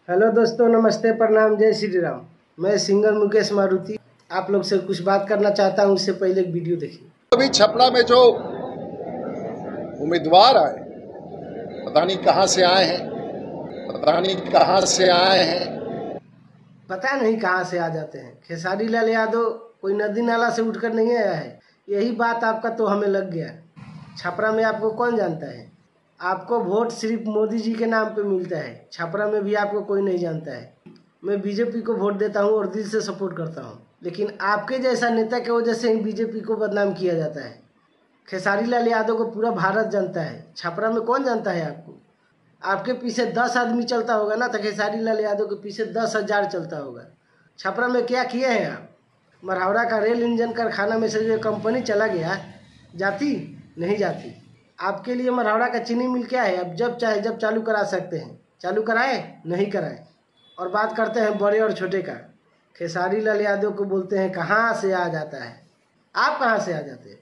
Hello दोस्तों, नमस्ते, प्रणाम, जय श्री राम। मैं सिंगर मुकेश मारुति आप लोग से कुछ बात करना चाहता हूँ। उससे पहले एक वीडियो देखिए। अभी छपरा में जो उम्मीदवार आए, पता नहीं कहाँ से आए हैं, पता नहीं कहाँ से आए हैं, पता नहीं कहाँ से आ जाते हैं। खेसारी लाल यादव कोई नदी नाला से उठकर नहीं आया है। यही बात आपका तो हमें लग गया। छपरा में आपको कौन जानता है? आपको वोट सिर्फ मोदी जी के नाम पे मिलता है। छपरा में भी आपको कोई नहीं जानता है। मैं बीजेपी को वोट देता हूँ और दिल से सपोर्ट करता हूँ, लेकिन आपके जैसा नेता की वजह से ही बीजेपी को बदनाम किया जाता है। खेसारी लाल यादव को पूरा भारत जानता है, छपरा में कौन जानता है आपको? आपके पीछे 10 आदमी चलता होगा ना, तो खेसारी लाल यादव के पीछे 10,000 चलता होगा। छपरा में क्या किए हैं आप? मरहावड़ा का रेल इंजन कारखाना में से जो कंपनी चला गया, जाती नहीं जाती। आपके लिए मरहावड़ा का चीनी मिल क्या है? आप जब चाहे जब चालू करा सकते हैं। चालू कराए? नहीं कराए। और बात करते हैं बड़े और छोटे का। खेसारी लाल यादव को बोलते हैं कहाँ से आ जाता है। आप कहाँ से आ जाते हैं?